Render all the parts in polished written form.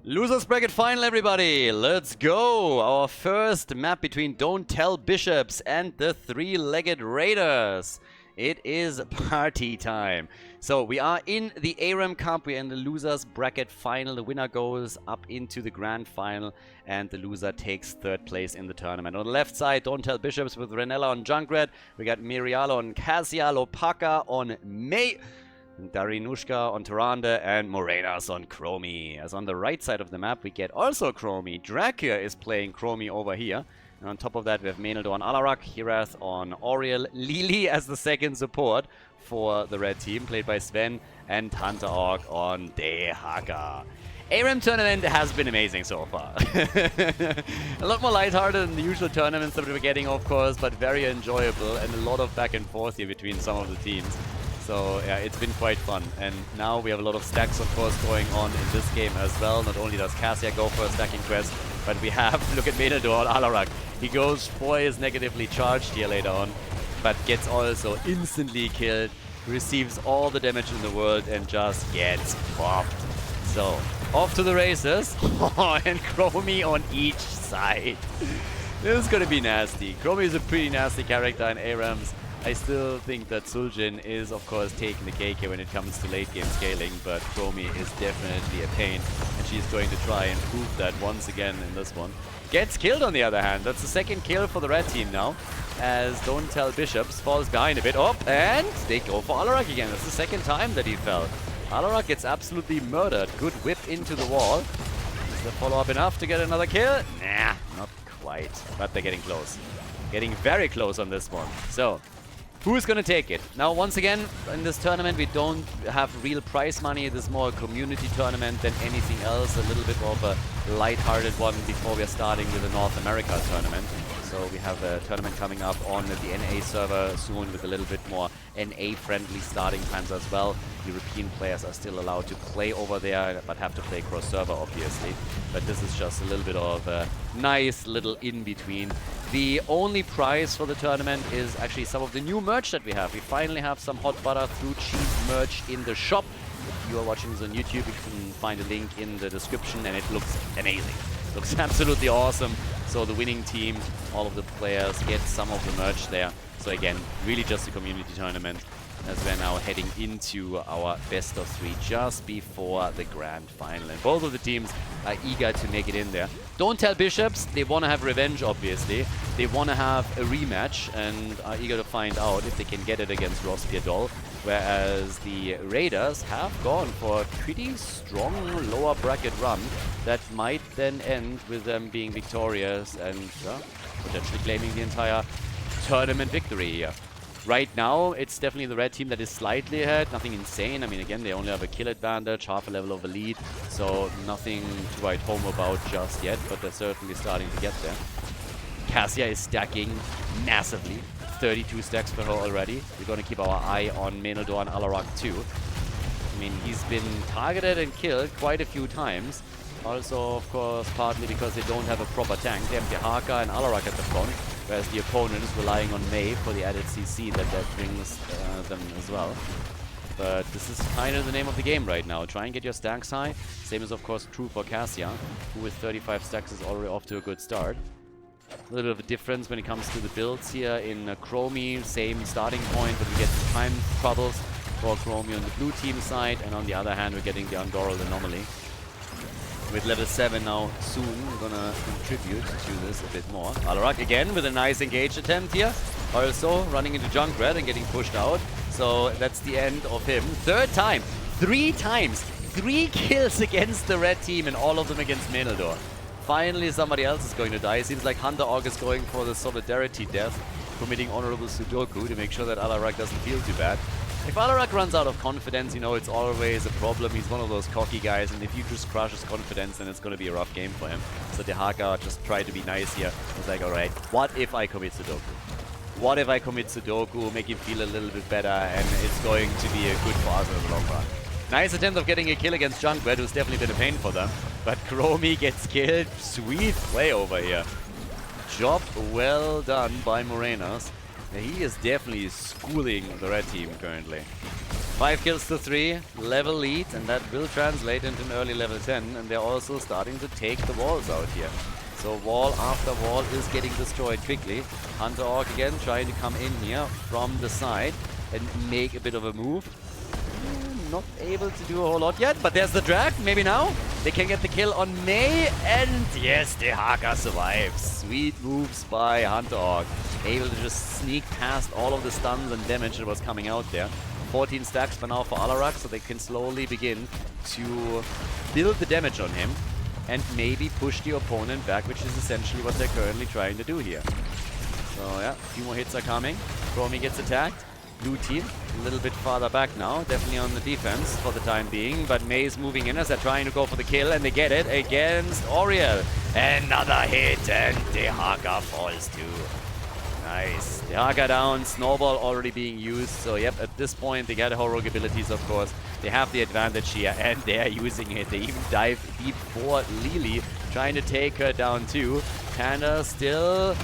Losers bracket final, everybody! Let's go! Our first map between Don't Tell Bishepps and the Three-Legged Raiders. It is party time. So we are in the ARAM Cup. We're in the losers bracket final. The winner goes up into the grand final and the loser takes third place in the tournament. On the left side, Don't Tell Bishepps with Renella on Junkrat. We got Miriala on Cassia, Lopaka on May, Darinushka on Tyrande, and Morenas on Chromie. As on the right side of the map, we get also Chromie. Dracula is playing Chromie over here. And on top of that, we have Meneldo on Alarak, Hirath on Oriel, Lili as the second support for the red team, played by Sven, and Hunter Orc on Dehaka. ARAM tournament has been amazing so far. A lot more lighthearted than the usual tournaments that we were getting, of course, but very enjoyable and a lot of back and forth here between some of the teams. So yeah, it's been quite fun. And now we have a lot of stacks, of course, going on in this game as well. Not only does Cassia go for a stacking quest, but we have, look at Meneldo on Alarak. He goes for his negatively charged here later on, but gets also instantly killed, receives all the damage in the world, and just gets popped. So, off to the races. And Chromie on each side. This is gonna be nasty. Chromie is a pretty nasty character in ARAMs. I still think that Suljin is, of course, taking the cake here when it comes to late game scaling, but Chromie is definitely a pain, and she's going to try and prove that once again in this one. Gets killed on the other hand. That's the second kill for the red team now, as Don't Tell Bishepps falls behind a bit. Oh, and they go for Alarak again. That's the second time that he fell. Alarak gets absolutely murdered. Good whip into the wall. Is the follow-up enough to get another kill? Nah, not quite, but they're getting close. Getting very close on this one. So, who's gonna take it? Now, once again, in this tournament, we don't have real prize money. This is more a community tournament than anything else. A little bit of a light-hearted one before we're starting with the North America tournament. So we have a tournament coming up on the NA server soon with a little bit more NA-friendly starting times as well. European players are still allowed to play over there, but have to play cross-server, obviously. But this is just a little bit of a nice little in-between. The only prize for the tournament is actually some of the new merch that we have. We finally have some hot butter through cheese merch in the shop. If you are watching this on YouTube, you can find a link in the description, and it looks amazing. It looks absolutely awesome. So the winning team, all of the players get some of the merch there. So again, really just a community tournament, as we're now heading into our best of 3 just before the grand final. And both of the teams are eager to make it in there. Don't Tell Bishepps, they want to have revenge, obviously. They want to have a rematch and are eager to find out if they can get it against Rospier Doll. Whereas the Raiders have gone for a pretty strong lower bracket run that might then end with them being victorious and potentially claiming the entire tournament victory here. Right now, it's definitely the red team that is slightly ahead. Nothing insane. I mean, again, they only have a kill advantage, half a level of a lead, so nothing to write home about just yet, but they're certainly starting to get there. Cassia is stacking massively. 32 stacks for her already. We're going to keep our eye on Meneldo and Alarak too. I mean, he's been targeted and killed quite a few times. Also, of course, partly because they don't have a proper tank. They have Dehaka and Alarak at the front, whereas the opponent is relying on May for the added CC that brings them as well. But this is kind of the name of the game right now. Try and get your stacks high. Same is, of course, true for Cassia, who with 35 stacks is already off to a good start. A little bit of a difference when it comes to the builds here. In Chromie, same starting point, but we get time troubles for Chromie on the blue team side, and on the other hand, we're getting the Undoral Anomaly. With level 7 now soon, we're gonna contribute to this a bit more. Alarak again with a nice engage attempt here. Also running into Junkrat and getting pushed out. So that's the end of him. Third time, 3 times, 3 kills against the red team, and all of them against Meneldo. Finally, somebody else is going to die. It seems like Hunter Orc is going for the solidarity death, committing honorable Sudoku to make sure that Alarak doesn't feel too bad. If Alarak runs out of confidence, you know, it's always a problem. He's one of those cocky guys, and if you just crush his confidence, then it's going to be a rough game for him. So Dehaka just tried to be nice here. He's like, alright, what if I commit Sudoku? What if I commit Sudoku, make him feel a little bit better, and it's going to be a good for us in the long run. Nice attempt of getting a kill against Junkrat, who's definitely been a pain for them. But Chromie gets killed. Sweet play over here. Job well done by Morenas. He is definitely schooling the red team currently. 5 kills to 3, level lead, and that will translate into an early level 10, and they're also starting to take the walls out here. So wall after wall is getting destroyed quickly. Hunter Orc again trying to come in here from the side and make a bit of a move. Not able to do a whole lot yet, but there's the drag. Maybe now they can get the kill on May, and yes, the Haka survives. Sweet moves by Hunter Orc. Able to just sneak past all of the stuns and damage that was coming out there. 14 stacks for now for Alarak, so they can slowly begin to build the damage on him and maybe push the opponent back, which is essentially what they're currently trying to do here. So yeah, a few more hits are coming. Chromie gets attacked. Blue team a little bit farther back now, definitely on the defense for the time being, but May is moving in as they're trying to go for the kill, and they get it against Oriel. Another hit, and the Haka falls too. Nice. The Haka down, Snowball already being used, so yep, at this point they get heroic abilities, of course. They have the advantage here, and they're using it. They even dive deep for Lily, trying to take her down too. Panda still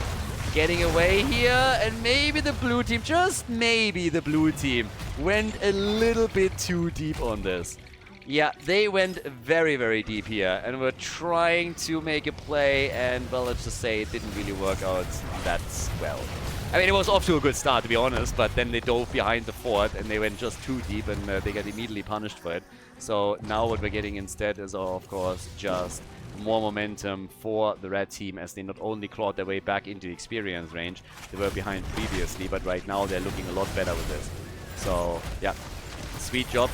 getting away here, and maybe the blue team, just maybe the blue team, went a little bit too deep on this. Yeah, they went very, very deep here, and were trying to make a play, and well, let's just say it didn't really work out that well. I mean, it was off to a good start, to be honest, but then they dove behind the fort, and they went just too deep, and they got immediately punished for it. So now what we're getting instead is, of course, just more momentum for the red team, as they not only clawed their way back into the experience range they were behind previously, but right now they're looking a lot better with this. So yeah, sweet job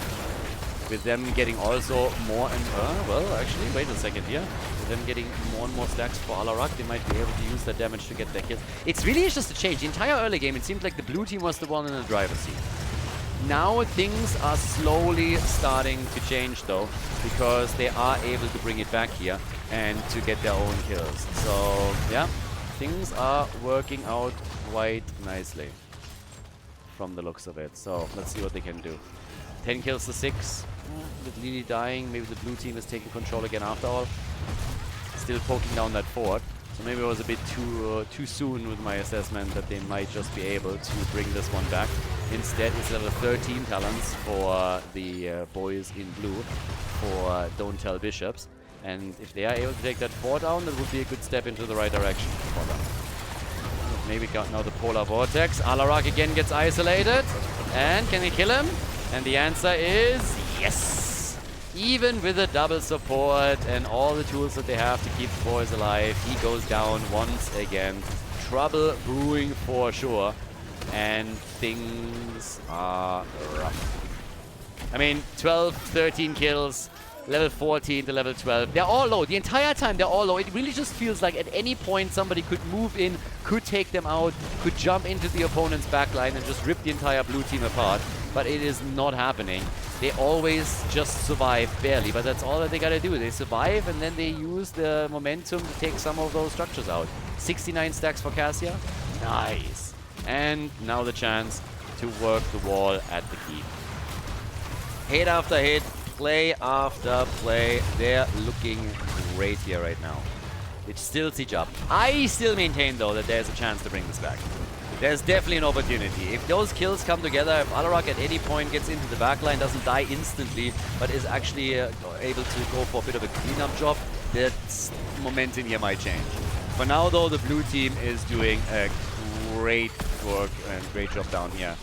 with them getting also more and well, actually, wait a second here. With them getting more and more stacks for Alarak, they might be able to use that damage to get their kills. It's really just a change. The entire early game, it seemed like the blue team was the one in the driver's seat. Now things are slowly starting to change though, because they are able to bring it back here and to get their own kills. So yeah, things are working out quite nicely from the looks of it. So let's see what they can do. 10 kills to 6. With Lily dying, maybe the blue team is taking control again after all. Still poking down that fort. So maybe it was a bit too soon with my assessment that they might just be able to bring this one back. Instead, it's level 13 talents for the boys in blue for Don't Tell Bishepps. And if they are able to take that fort down, that would be a good step into the right direction for them. Maybe got now the Polar Vortex. Alarak again gets isolated. And can they kill him? And the answer is yes! Even with a double support and all the tools that they have to keep the boys alive, he goes down once again. Trouble brewing for sure. And things are rough. I mean, 12, 13 kills, level 14 to level 12. They're all low. The entire time they're all low. It really just feels like at any point somebody could move in, could take them out, could jump into the opponent's backline and just rip the entire blue team apart. But it is not happening. They always just survive barely, but that's all that they gotta do. They survive and then they use the momentum to take some of those structures out. 69 stacks for Cassia. Nice. And now the chance to work the wall at the keep. Hit after hit, play after play. They're looking great here right now. It's still siege up. I still maintain though that there's a chance to bring this back. There's definitely an opportunity. If those kills come together, if Alarak at any point gets into the backline, doesn't die instantly, but is actually able to go for a bit of a cleanup job, that momentum here might change. For now though, the blue team is doing a great work and great job down here,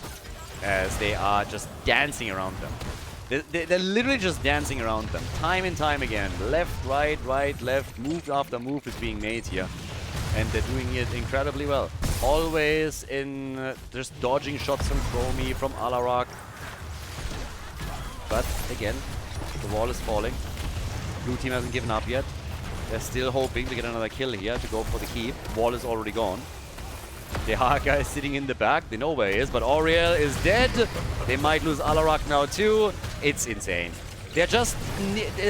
as they are just dancing around them. They're literally just dancing around them, time and time again. Left, right, left, move after move is being made here. And they're doing it incredibly well. Always in just dodging shots from Chromie, from Alarak. But again, the wall is falling. Blue team hasn't given up yet. They're still hoping to get another kill here to go for the keep. Wall is already gone. The Haka is sitting in the back. They know where he is, but Oriel is dead. They might lose Alarak now too. It's insane. They're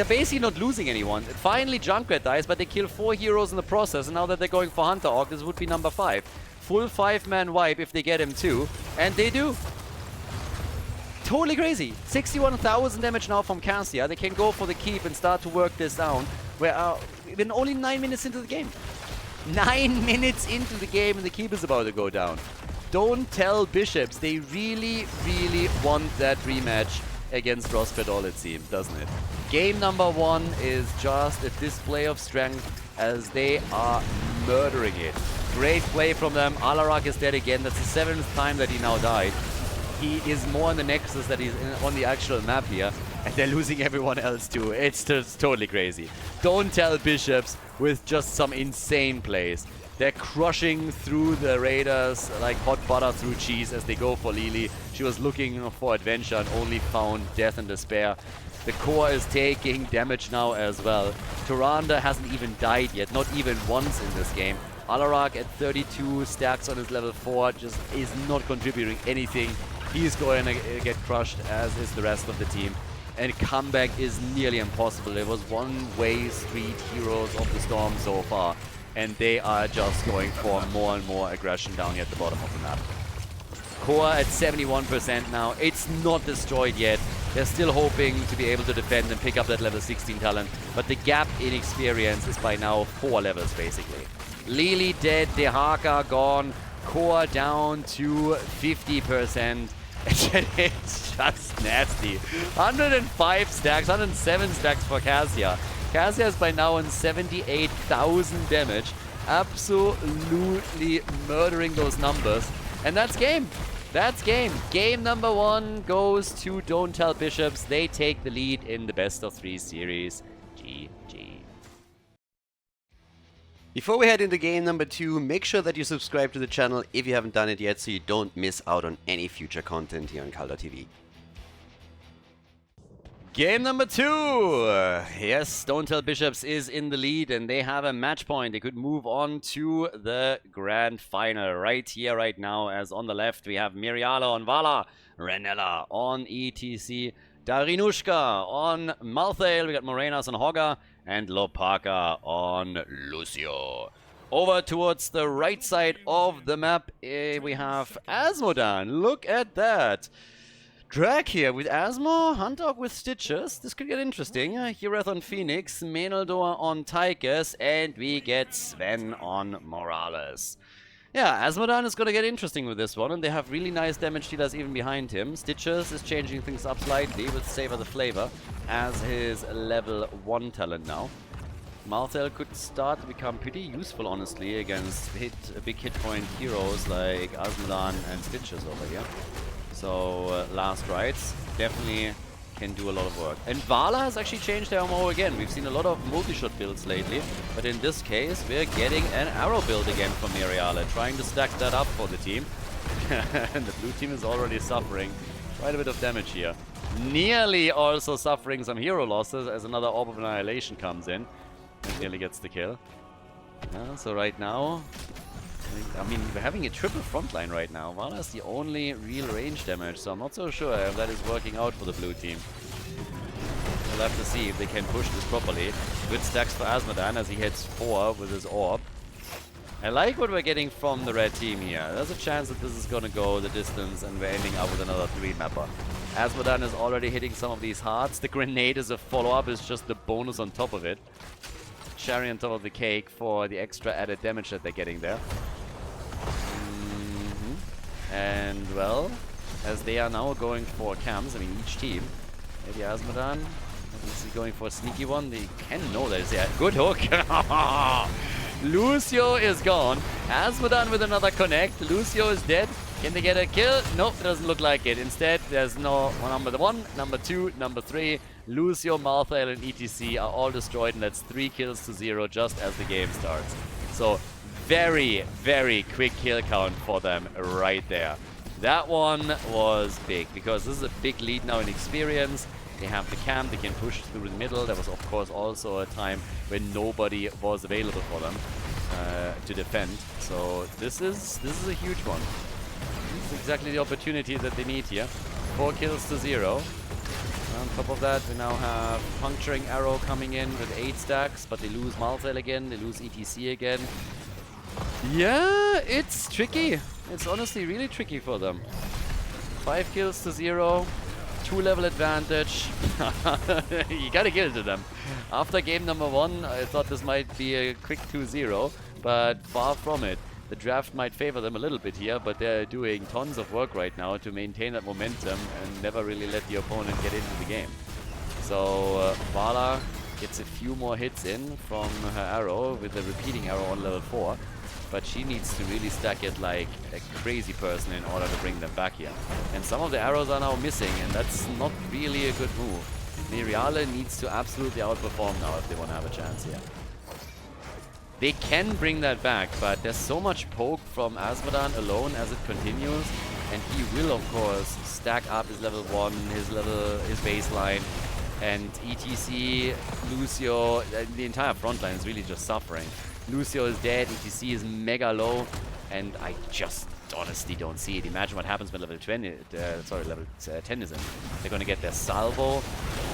basically not losing anyone. Finally Junkrat dies, but they kill 4 heroes in the process, and now that they're going for Hunter Orc, this would be number 5. Full 5-man wipe if they get him too, and they do. Totally crazy. 61,000 damage now from Cassia. They can go for the keep and start to work this down. We're only 9 minutes into the game. 9 minutes into the game and the keep is about to go down. Don't tell Bishepps. They really, really want that rematch against Roscredol, it seems, doesn't it? Game number 1 is just a display of strength as they are murdering it. Great play from them. Alarak is dead again. That's the 7th time that he now died. He is more in the Nexus that he's on the actual map here. And they're losing everyone else too. It's just totally crazy. Don't tell Bishepps with just some insane plays. They're crushing through the Raiders like hot butter through cheese as they go for Lily. She was looking for adventure and only found death and despair. The core is taking damage now as well. Tyrande hasn't even died yet, not even once in this game. Alarak at 32 stacks on his level 4 just is not contributing anything. He's going to get crushed, as is the rest of the team. And comeback is nearly impossible. It was one-way street heroes of the storm so far. And they are just going for more and more aggression down here at the bottom of the map. Core at 71% now. It's not destroyed yet. They're still hoping to be able to defend and pick up that level 16 talent. But the gap in experience is by now 4 levels, basically. Lily dead, Dehaka gone. Core down to 50%. It's just nasty. 105 stacks, 107 stacks for Cassia. Cassia is by now on 78,000 damage. Absolutely murdering those numbers. And that's game. That's game. Game number 1 goes to Don't Tell Bishepps. They take the lead in the best of 3 series. GG. Before we head into game number 2, make sure that you subscribe to the channel if you haven't done it yet so you don't miss out on any future content here on Khaldor TV. Game number 2! Yes, Don't Tell Bishepps is in the lead and they have a match point. They could move on to the grand final right here, right now, as on the left we have Miriala on Vala, Renella on ETC, Darinushka on Malthael, we got Morenas on Hogga, and Lopaka on Lucio. Over towards the right side of the map, we have Asmodan. Look at that! Drag here with Asmo, Huntdog with Stitches. This could get interesting. Hireth on Phoenix, Meneldor on Tychus, and we get Sven on Morales. Yeah, Asmodan is going to get interesting with this one, and they have really nice damage dealers even behind him. Stitches is changing things up slightly with Savor the Flavor as his level 1 talent now. Malthael could start to become pretty useful, honestly, against big hit point heroes like Asmodan and Stitches over here. So, last rites definitely can do a lot of work. And Vala has actually changed their MO again. We've seen a lot of multi-shot builds lately, but in this case, we're getting an arrow build again from Miriala, trying to stack that up for the team. And the blue team is already suffering quite a bit of damage here. Nearly also suffering some hero losses as another Orb of Annihilation comes in and nearly gets the kill. So right now, I mean, we're having a triple frontline right now. Vala is the only real range damage, so I'm not so sure if that is working out for the blue team. We'll have to see if they can push this properly. Good stacks for Asmodan as he hits 4 with his orb. I like what we're getting from the red team here. There's a chance that this is going to go the distance and we're ending up with another 3-mapper. Asmodan is already hitting some of these hearts. The grenade as a follow-up is just the bonus on top of it. Cherry on top of the cake for the extra added damage that they're getting there. And, well, as they are now going for camps, I mean, each team, maybe Asmodan is going for a sneaky one. They can know that it's a good hook. Lucio is gone. Asmodan with another connect. Lucio is dead. Can they get a kill? Nope, it doesn't look like it. Instead, there's no number 1, number 2, number 3. Lucio, Malthael, and ETC are all destroyed, and that's 3 kills to 0 just as the game starts. So, very, very quick kill count for them right there. That one was big because this is a big lead now in experience. They have the camp, they can push through the middle. There was of course also a time when nobody was available for them to defend. So this is a huge one. This is exactly the opportunity that they need here. 4 kills to 0. On top of that, we now have Puncturing Arrow coming in with 8 stacks, but they lose Malthael again, they lose ETC again. Yeah, it's tricky. It's honestly really tricky for them. 5 kills to 0, 2 level advantage. You gotta give it to them. After game number 1, I thought this might be a quick 2-0, but far from it. The draft might favor them a little bit here, but they're doing tons of work right now to maintain that momentum and never really let the opponent get into the game. So Vala gets a few more hits in from her arrow with the repeating arrow on level 4. But she needs to really stack it like a crazy person in order to bring them back here. And some of the arrows are now missing, and that's not really a good move. Miriale needs to absolutely outperform now if they want to have a chance here. They can bring that back, but there's so much poke from Azmodan alone as it continues, and he will of course stack up his level 1, his baseline, and ETC, Lucio, the entire front line is really just suffering. Lucio is dead, ETC is mega low, and I just honestly don't see it. Imagine what happens when level 20, level 10 is in. They're gonna get their salvo.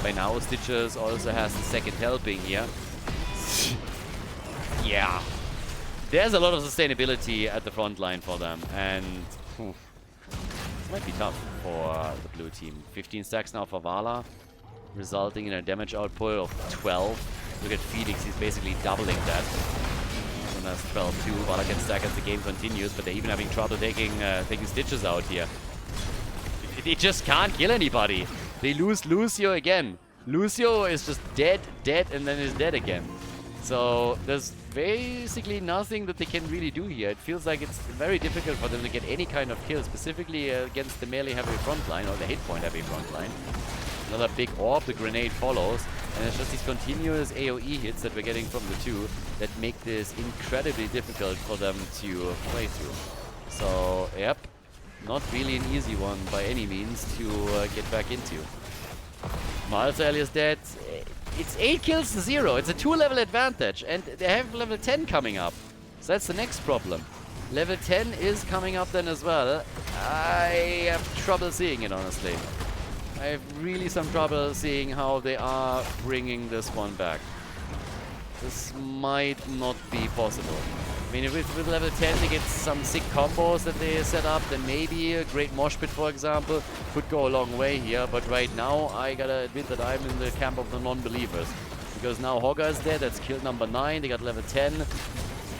By now Stitches also has the second helping here. Yeah. There's a lot of sustainability at the front line for them, and this might be tough for the blue team. 15 stacks now for Vala, resulting in a damage output of 12. Look at Phoenix, he's basically doubling that. And that's 12 too. Vala can stack as the game continues, but they're even having trouble taking Stitches out here. They just can't kill anybody. They lose Lucio again. Lucio is just dead, and then is dead again. So there's basically nothing that they can really do here. It feels like it's very difficult for them to get any kind of kill, specifically against the melee heavy front line, or the hit point heavy front line. Another big orb, the grenade follows, and it's just these continuous AoE hits that we're getting from the two that make this incredibly difficult for them to play through. So, yep, not really an easy one by any means to get back into. Maltael is dead. It's 8 kills to 0. It's a 2-level advantage, and they have level 10 coming up. So that's the next problem. Level 10 is coming up then as well. I have trouble seeing it, honestly. I have really some trouble seeing how they are bringing this one back. This might not be possible. I mean, if with level 10 they get some sick combos that they set up, then maybe a great mosh pit, for example, could go a long way here. But right now, I gotta admit that I'm in the camp of the non-believers. Because now Hogger is dead, that's kill number 9, they got level 10.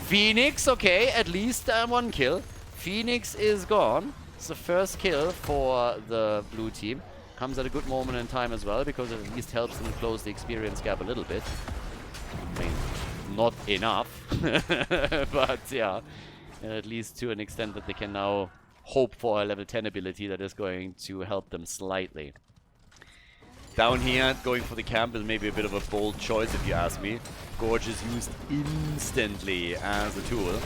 Phoenix, okay, at least 1 kill. Phoenix is gone. It's the first kill for the blue team. Comes at a good moment in time as well, because it at least helps them close the experience gap a little bit. I mean, not enough, but yeah, at least to an extent that they can now hope for a level 10 ability that is going to help them slightly. Down here, going for the camp is maybe a bit of a bold choice if you ask me. Gorge is used instantly as a tool. And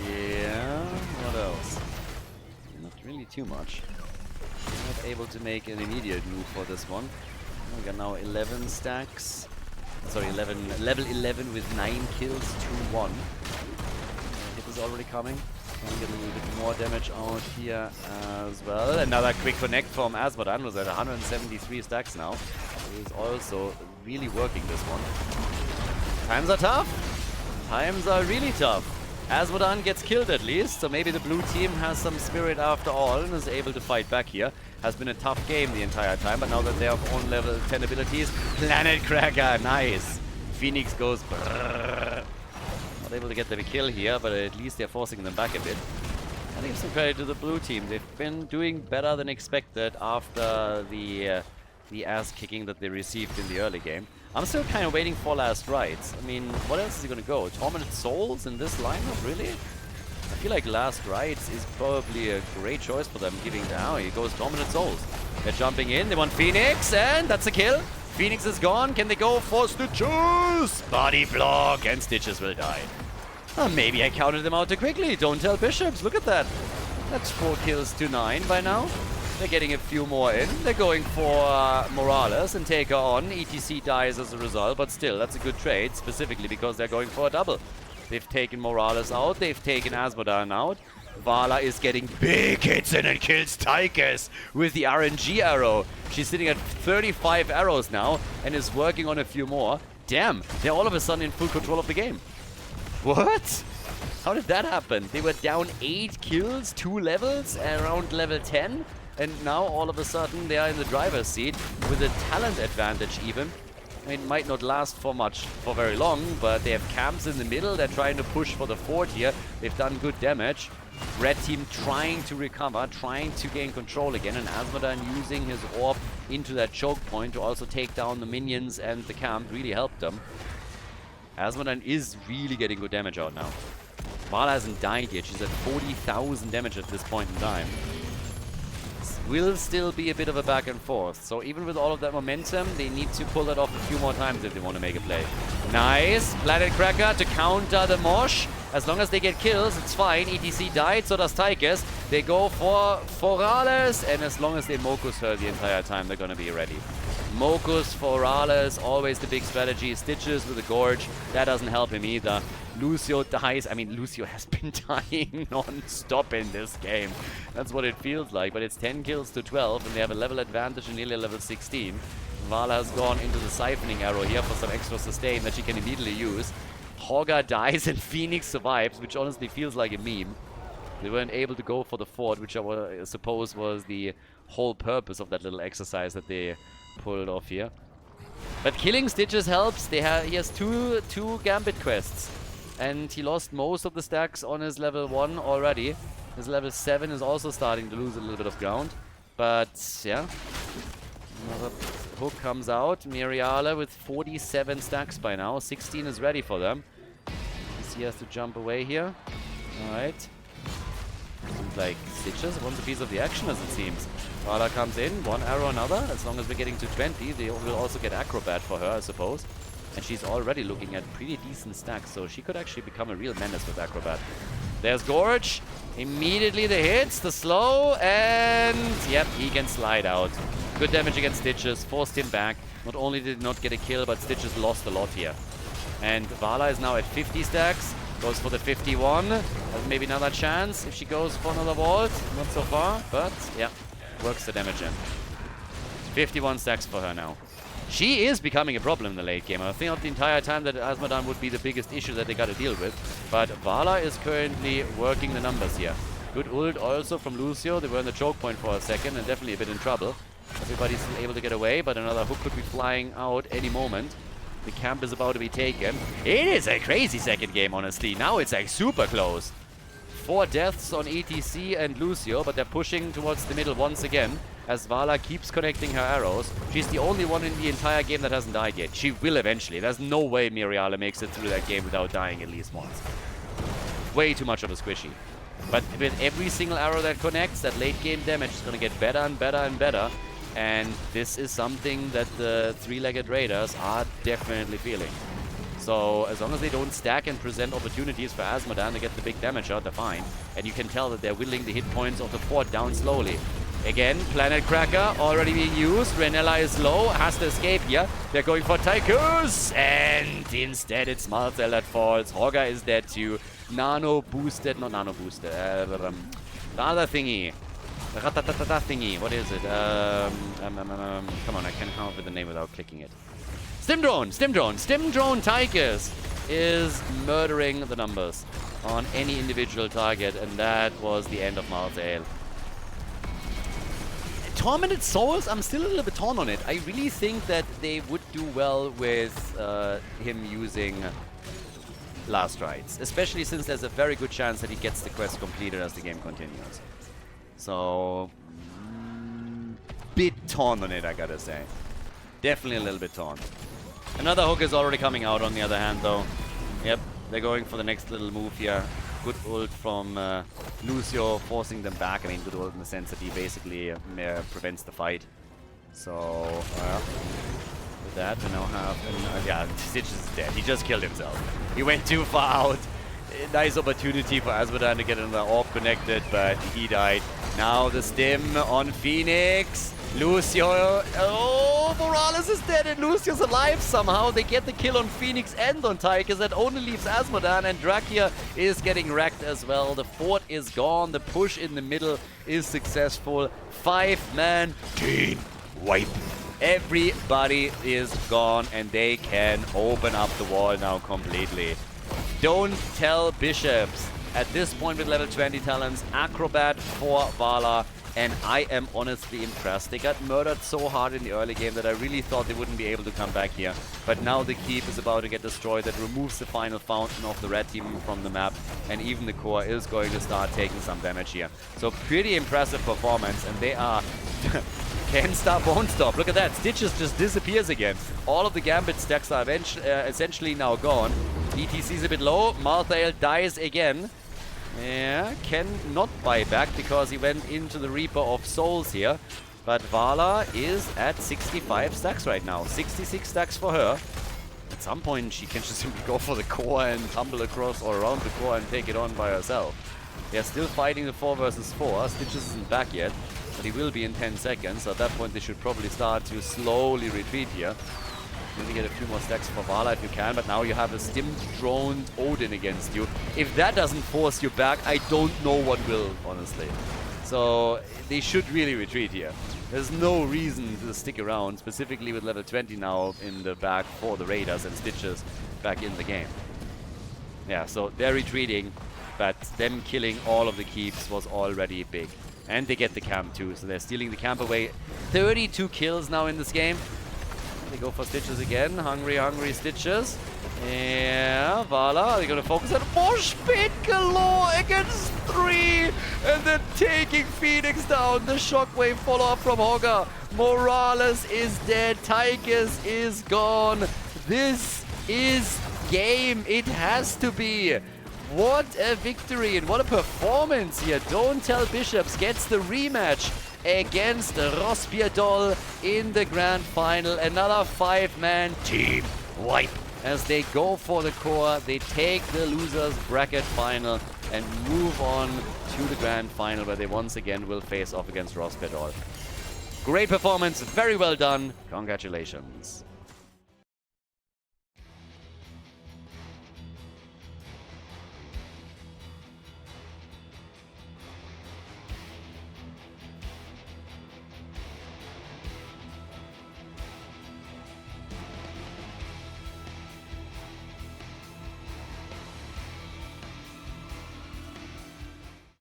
yeah, what else? Not really too much. Not able to make an immediate move for this one. We got now 11 stacks. Sorry, level 11 with 9 kills, 2-1. Hit is already coming. Trying to get a little bit more damage out here as well. Another quick connect from Azmodan, was at 173 stacks now. He's also really working this one. Times are tough. Times are really tough. Azmodan gets killed at least, so maybe the blue team has some spirit after all and is able to fight back here. Has been a tough game the entire time, but now that they have own level 10 abilities, Planet Cracker, nice. Phoenix goes brrrr. Not able to get the kill here, but at least they're forcing them back a bit. I give some credit to the blue team. They've been doing better than expected after the ass kicking that they received in the early game. I'm still kind of waiting for last rites. I mean, what else is he gonna go? Tormented Souls in this lineup, really? I feel like last rites is probably a great choice for them, giving down. He goes Tormented Souls. They're jumping in, they want Phoenix, and that's a kill. Phoenix is gone. Can they go for Stitches? Body block, and Stitches will die. Maybe I counted them out too quickly. Don't tell Bishepps. Look at that. That's 4 kills to 9 by now. They're getting a few more in. They're going for Morales and take her on. ETC dies as a result, but still, that's a good trade, specifically because they're going for a double. They've taken Morales out. They've taken Azmodan out. Vala is getting big hits in and kills Tychus with the RNG arrow. She's sitting at 35 arrows now and is working on a few more. Damn, they're all of a sudden in full control of the game. What? How did that happen? They were down 8 kills, 2 levels, around level 10. And now all of a sudden they are in the driver's seat with a talent advantage even. I mean, it might not last for very long, but they have camps in the middle. They're trying to push for the fort here. They've done good damage. Red team trying to recover, trying to gain control again, and Azmodan using his orb into that choke point to also take down the minions and the camp really helped them. Azmodan is really getting good damage out now. Vala hasn't died yet. She's at 40,000 damage at this point in time. Will still be a bit of a back and forth. So even with all of that momentum, they need to pull that off a few more times if they want to make a play. Nice. Planet Cracker to counter the Mosh. As long as they get kills, it's fine. ETC died, so does Tychus. They go for Forales, and as long as they Mokus her the entire time, they're going to be ready. Mokus, Forales, always the big strategy. Stitches with a Gorge. That doesn't help him either. Lucio dies. I mean, Lucio has been dying non-stop in this game. That's what it feels like. But it's 10 kills to 12, and they have a level advantage and nearly level 16. Vala has gone into the siphoning arrow here for some extra sustain that she can immediately use. Hogger dies and Phoenix survives, which honestly feels like a meme. They weren't able to go for the fort, which I suppose was the whole purpose of that little exercise that they pulled off here. But killing Stitches helps. He has two Gambit quests. And he lost most of the stacks on his level 1 already. His level 7 is also starting to lose a little bit of ground. But, yeah. Another hook comes out. Miriala with 47 stacks by now. 16 is ready for them. He has to jump away here. Alright. Seems like Stitches wants a piece of the action, as it seems. Vala comes in. One arrow, another. As long as we're getting to 20, they will also get Acrobat for her, I suppose. And she's already looking at pretty decent stacks, so she could actually become a real menace with Acrobat. There's Gorge. Immediately the hits, the slow, and yep, he can slide out. Good damage against Stitches, forced him back. Not only did he not get a kill, but Stitches lost a lot here. And Vala is now at 50 stacks, goes for the 51. Has maybe another chance if she goes for another vault. Not so far, but yeah, works the damage in. 51 stacks for her now. She is becoming a problem in the late game. I think not the entire time that Azmodan would be the biggest issue that they got to deal with. But Vala is currently working the numbers here. Good ult also from Lucio. They were in the choke point for a second and definitely a bit in trouble. Everybody's still able to get away, but another hook could be flying out any moment. The camp is about to be taken. It is a crazy second game, honestly. Now it's like super close. 4 deaths on ETC and Lucio, but they're pushing towards the middle once again. As Vala keeps connecting her arrows. She's the only one in the entire game that hasn't died yet. She will eventually. There's no way Miriala makes it through that game without dying at least once. Way too much of a squishy. But with every single arrow that connects, that late game damage is going to get better and better and better. And this is something that the three-legged raiders are definitely feeling. So as long as they don't stack and present opportunities for Azmodan to get the big damage out, they're fine. And you can tell that they're whittling the hit points of the fort down slowly. Again, Planet Cracker already being used. Renella is low, has to escape here. They're going for Tychus, and instead it's Marcel that falls. Hogger is dead too. Nano boosted, not nano boosted. The other thingy. Ratatata thingy. What is it? Come on, I can't come up with the name without clicking it. Stimdrone Tychus is murdering the numbers on any individual target, and that was the end of Marcel. Tormented Souls, I'm still a little bit torn on it. I really think that they would do well with him using Last Rites, especially since there's a very good chance that he gets the quest completed as the game continues. So, bit torn on it, I gotta say. Definitely a little bit torn. Another hook is already coming out on the other hand, though. Yep, they're going for the next little move here. Good ult from Lucio, forcing them back. I mean, good ult in the sense that he basically prevents the fight. So, with that, we now have... yeah, Stitches is dead. He just killed himself. He went too far out. Nice opportunity for Azmodan to get another orb connected, but he died. Now the stim on Phoenix. Lucio... oh, Morales is dead and Lucio's alive somehow. They get the kill on Phoenix and on Tychus. That only leaves Azmodan, and Drakia is getting wrecked as well. The fort is gone. The push in the middle is successful. 5-man team wipe. Everybody is gone, and they can open up the wall now completely. Don't tell Bishepps. At this point with level 20 talents, Acrobat for Vala, And I am honestly impressed. They got murdered so hard in the early game that I really thought they wouldn't be able to come back here. But now the keep is about to get destroyed. That removes the final fountain of the red team from the map. And even the core is going to start taking some damage here. So pretty impressive performance. And they are... Can't stop, won't stop. Look at that. Stitches just disappears again. All of the Gambit stacks are essentially now gone. ETC is a bit low. Malthael dies again. Yeah, can not buy back because he went into the Reaper of Souls here. But Vala is at 65 stacks right now. 66 stacks for her. At some point, she can just simply go for the core and tumble across or around the core and take it on by herself. They're still fighting the 4 versus 4. Stitches isn't back yet, but he will be in 10 seconds. So at that point, they should probably start to slowly retreat here. Maybe get a few more stacks for Vala if you can, but now you have a stim-droned Odin against you. If that doesn't force you back, I don't know what will, honestly. So they should really retreat here. There's no reason to stick around, specifically with level 20 now in the back for the Raiders and Stitches back in the game. Yeah, so they're retreating, but them killing all of the keeps was already big. And they get the camp too, so they're stealing the camp away. 32 kills now in this game. They go for Stitches again. Hungry, hungry Stitches. Yeah, Vala, they're gonna focus on Mosh Pit galore against 3. And then taking Phoenix down. The shockwave follow-up from Hogger. Morales is dead. Tychus is gone. This is game. It has to be. What a victory and what a performance here. Don't Tell Bishepps gets the rematch against Rospiedol in the grand final. Another 5-man team wipe as they go for the core. They take the losers bracket final and move on to the grand final where they once again will face off against Rospiedol. Great performance, very well done. Congratulations.